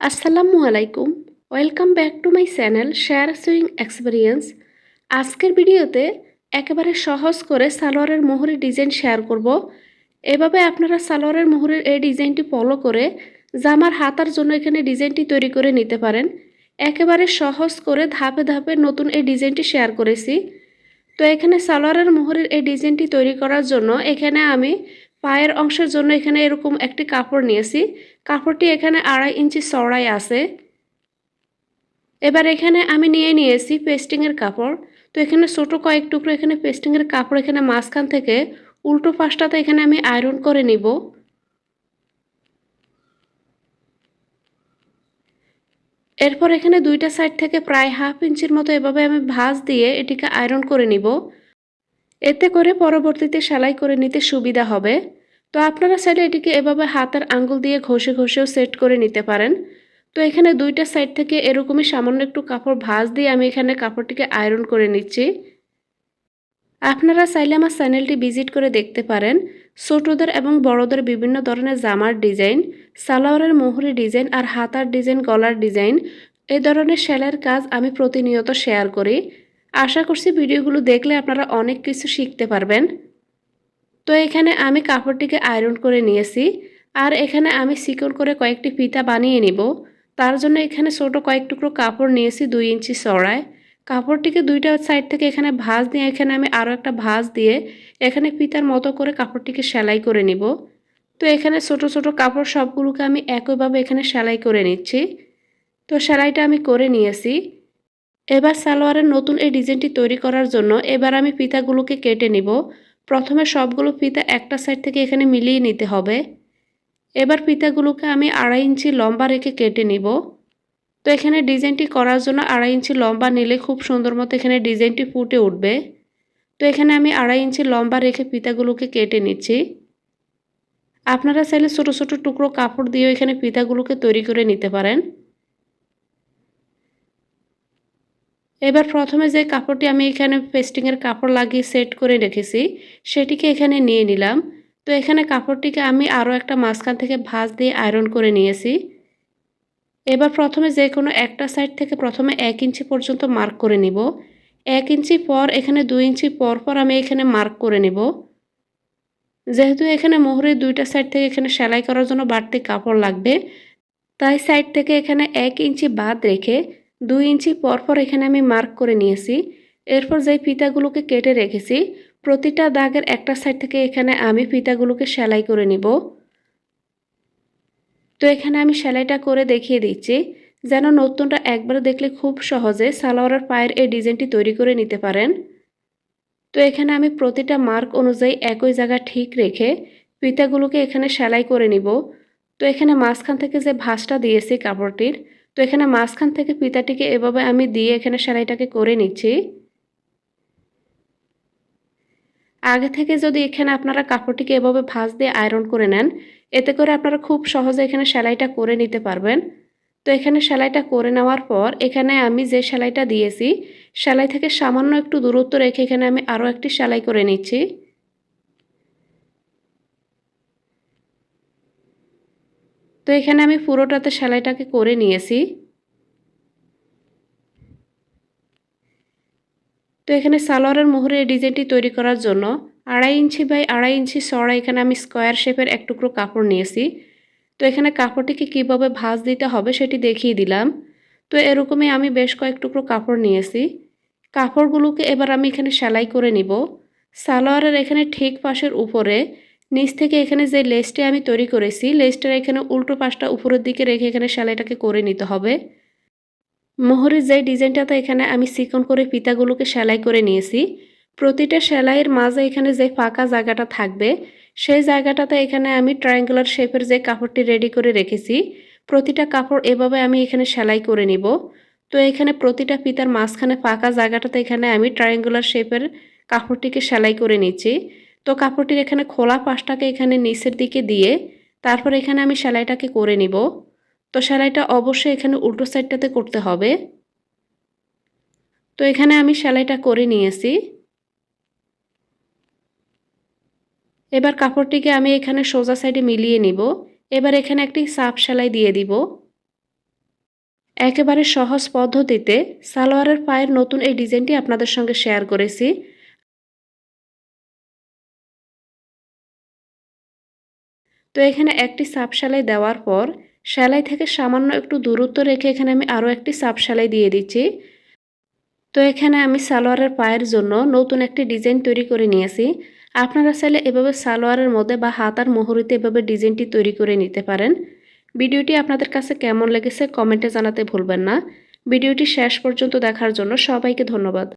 আসসালামু আলাইকুম। Welcome back to my channel share swing experience. আজকের ভিডিওতে একেবারে সহজ করে সালোয়ারের মোহরের ডিজাইন শেয়ার করব। এভাবে আপনারা সালোয়ারের মোহরের এই ডিজাইনটি ফলো করে জামার হাতার জন্য এখানে ডিজাইনটি তৈরি করে নিতে পারেন। একেবারে সহজ করে ধাপে ধাপে নতুন এই ডিজাইনটি শেয়ার করেছি। তো এখানে সালোয়ারের মোহরের এই ডিজাইনটি তৈরি করার জন্য এখানে আমি পায়ের অংশের জন্য এখানে এরকম একটি কাপড় নিয়েছি। কাপড়টি এখানে 2.5 ইঞ্চি চওড়ায় আছে। এবার এখানে আমি নিয়েছি পেস্টিংয়ের কাপড়। তো এখানে ছোট কয়েক টুকরো এখানে পেস্টিংয়ের কাপড় এখানে মাঝখান থেকে উল্টো পাশটাতে এখানে আমি আয়রন করে নিব। এরপর এখানে দুইটা সাইড থেকে প্রায় 1/2 ইঞ্চির মতো এভাবে আমি ভাঁজ দিয়ে এটিকে আয়রন করে নিব। এতে করে পরবর্তীতে সেলাই করে নিতে সুবিধা হবে। তো আপনারা চাইলে এটিকে এভাবে হাতের আঙ্গুল দিয়ে ঘষে ঘষেও সেট করে নিতে পারেন। তো এখানে দুইটা সাইড থেকে এরকমই সামান্য একটু কাপড় ভাঁজ দিয়ে আমি এখানে কাপড়টিকে আয়রন করে নিচ্ছি। আপনারা চাইলে আমার চ্যানেলটি ভিজিট করে দেখতে পারেন। ছোটদের এবং বড়দের বিভিন্ন ধরনের জামার ডিজাইন, সালোয়ারের মোহরি ডিজাইন আর হাতার ডিজাইন, গলার ডিজাইন, এই ধরনের সেলাইয়ের কাজ আমি প্রতিনিয়ত শেয়ার করি। আশা করছি ভিডিওগুলো দেখলে আপনারা অনেক কিছু শিখতে পারবেন। তো এখানে আমি কাপড়টিকে আয়রন করে নিয়েছি। আর এখানে আমি চিকন করে কয়েকটি ফিতা বানিয়ে নিব। তার জন্য এখানে ছোট কয়েক টুকরো কাপড় নিয়েছি 2 ইঞ্চি চওড়ায়। কাপড়টিকে দুইটা সাইড থেকে এখানে ভাঁজ দিয়ে এখানে আমি আরও একটা ভাঁজ দিয়ে এখানে ফিতার মতো করে কাপড়টিকে সেলাই করে নিব। তো এখানে ছোট ছোট কাপড় সবগুলোকে আমি একইভাবে এখানে সেলাই করে নিচ্ছি। তো সেলাইটা আমি করে নিয়েছি। এবার সালোয়ারের নতুন এই ডিজাইনটি তৈরি করার জন্য এবার আমি ফিতাগুলোকে কেটে নিব। প্রথমে সবগুলো ফিতা একটা সাইড থেকে এখানে মিলিয়ে নিতে হবে। এবার ফিতাগুলোকে আমি 2.5 ইঞ্চি লম্বা রেখে কেটে নিব। তো এখানে ডিজাইনটি করার জন্য 2.5 ইঞ্চি লম্বা নিলে খুব সুন্দর মতো এখানে ডিজাইনটি ফুটে উঠবে। তো এখানে আমি 2.5 ইঞ্চি লম্বা রেখে ফিতাগুলোকে কেটে নিচ্ছি। আপনারা চাইলে ছোট ছোট টুকরো কাপড় দিয়েও এখানে ফিতাগুলোকে তৈরি করে নিতে পারেন। এবার প্রথমে যে কাপড়টি আমি এখানে পেস্টিংয়ের কাপড় লাগিয়ে সেট করে রেখেছি সেটিকে এখানে নিয়ে নিলাম। তো এখানে কাপড়টিকে আমি আরও একটা মাঝখান থেকে ভাঁজ দিয়ে আয়রন করে নিয়েছি। এবার প্রথমে যে কোনো একটা সাইড থেকে প্রথমে 1 ইঞ্চি পর্যন্ত মার্ক করে নিব। 1 ইঞ্চি পর এখানে 2 ইঞ্চি পর পর আমি এখানে মার্ক করে নেব। যেহেতু এখানে মোহরের দুইটা সাইড থেকে এখানে সেলাই করার জন্য বাড়তি কাপড় লাগবে, তাই সাইড থেকে এখানে 1 ইঞ্চি বাদ রেখে 2 ইঞ্চি পর পর এখানে আমি মার্ক করে নিয়েছি। এরপর যেই ফিতাগুলোকে কেটে রেখেছি প্রতিটা দাগের একটা সাইড থেকে এখানে আমি ফিতাগুলোকে সেলাই করে নিব। তো এখানে আমি সেলাইটা করে দেখিয়ে দিচ্ছি যেন নতুনটা একবারে দেখলে খুব সহজে সালোয়ারের পায়ের এই ডিজাইনটি তৈরি করে নিতে পারেন। তো এখানে আমি প্রতিটা মার্ক অনুযায়ী একই জায়গা ঠিক রেখে ফিতাগুলোকে এখানে সেলাই করে নিব। তো এখানে মাঝখান থেকে যে ভাঁজটা দিয়েছি কাপড়টির, তো এখানে মাঝখান থেকে ফিতাটিকে এভাবে আমি দিয়ে এখানে সেলাইটাকে করে নিচ্ছি। আগে থেকে যদি এখানে আপনারা কাপড়টিকে এভাবে ভাঁজ দিয়ে আয়রন করে নেন, এতে করে আপনারা খুব সহজে এখানে সেলাইটা করে নিতে পারবেন। তো এখানে সেলাইটা করে নেওয়ার পর এখানে আমি যে সেলাইটা দিয়েছি সেলাই থেকে সামান্য একটু দূরত্ব রেখে এখানে আমি আরও একটি সেলাই করে নিচ্ছি। তো এখানে আমি পুরোটাতে সেলাইটাকে করে নিয়েছি। তো এখানে সালোয়ারের মোহরের ডিজাইনটি তৈরি করার জন্য 2.5 ইঞ্চি বাই 2.5 ইঞ্চি চওড়া এখানে আমি স্কোয়ার শেপের এক টুকরো কাপড় নিয়েছি। তো এখানে কাপড়টিকে কিভাবে ভাঁজ দিতে হবে সেটি দেখিয়ে দিলাম। তো এরকমই আমি বেশ কয়েক টুকরো কাপড় নিয়েছি। কাপড়গুলোকে এবার আমি এখানে সেলাই করে নিব। সালোয়ারের এখানে ঠিক পাশের উপরে নিচ থেকে এখানে যে লেসটি আমি তৈরি করেছি লেসটার এখানে উল্টো পাশটা উপরের দিকে রেখে এখানে সেলাইটাকে করে নিতে হবে। মোহরের যে ডিজাইনটাতে এখানে আমি চিকন করে ফিতাগুলোকে সেলাই করে নিয়েছি, প্রতিটা সেলাইয়ের মাঝে এখানে যে ফাঁকা জায়গাটা থাকবে সেই জায়গাটাতে এখানে আমি ট্রায়াঙ্গুলার শেপের যে কাপড়টি রেডি করে রেখেছি প্রতিটা কাপড় এভাবে আমি এখানে সেলাই করে নিব। তো এখানে প্রতিটা ফিতার মাঝখানে ফাঁকা জায়গাটাতে এখানে আমি ট্রায়াঙ্গুলার শেপের কাপড়টিকে সেলাই করে নিচ্ছি। তো কাপড়টির এখানে খোলা পাশটাকে এখানে নিচের দিকে দিয়ে তারপর এখানে আমি সেলাইটাকে করে নিব। তো সেলাইটা অবশ্যই এখানে উল্টো সাইডটাতে করতে হবে। তো এখানে আমি সেলাইটা করে নিয়েছি। এবার কাপড়টিকে আমি এখানে সোজা সাইডে মিলিয়ে নিব। এবার এখানে একটি সাপ সেলাই দিয়ে দিব। একেবারে সহজ পদ্ধতিতে সালোয়ারের পায়ের নতুন এই ডিজাইনটি আপনাদের সঙ্গে শেয়ার করেছি। তো এখানে একটি সাপ সেলাই দেওয়ার পর সেলাই থেকে সামান্য একটু দূরত্ব রেখে এখানে আমি আরও একটি সাপ সেলাই দিয়ে দিচ্ছি। তো এখানে আমি সালোয়ারের পায়ের জন্য নতুন একটি ডিজাইন তৈরি করে নিয়েছি। আপনারা চাইলে এভাবে সালোয়ারের মধ্যে বা হাতার মোহরিতে এভাবে ডিজাইনটি তৈরি করে নিতে পারেন। ভিডিওটি আপনাদের কাছে কেমন লেগেছে কমেন্টে জানাতে ভুলবেন না। ভিডিওটি শেষ পর্যন্ত দেখার জন্য সবাইকে ধন্যবাদ।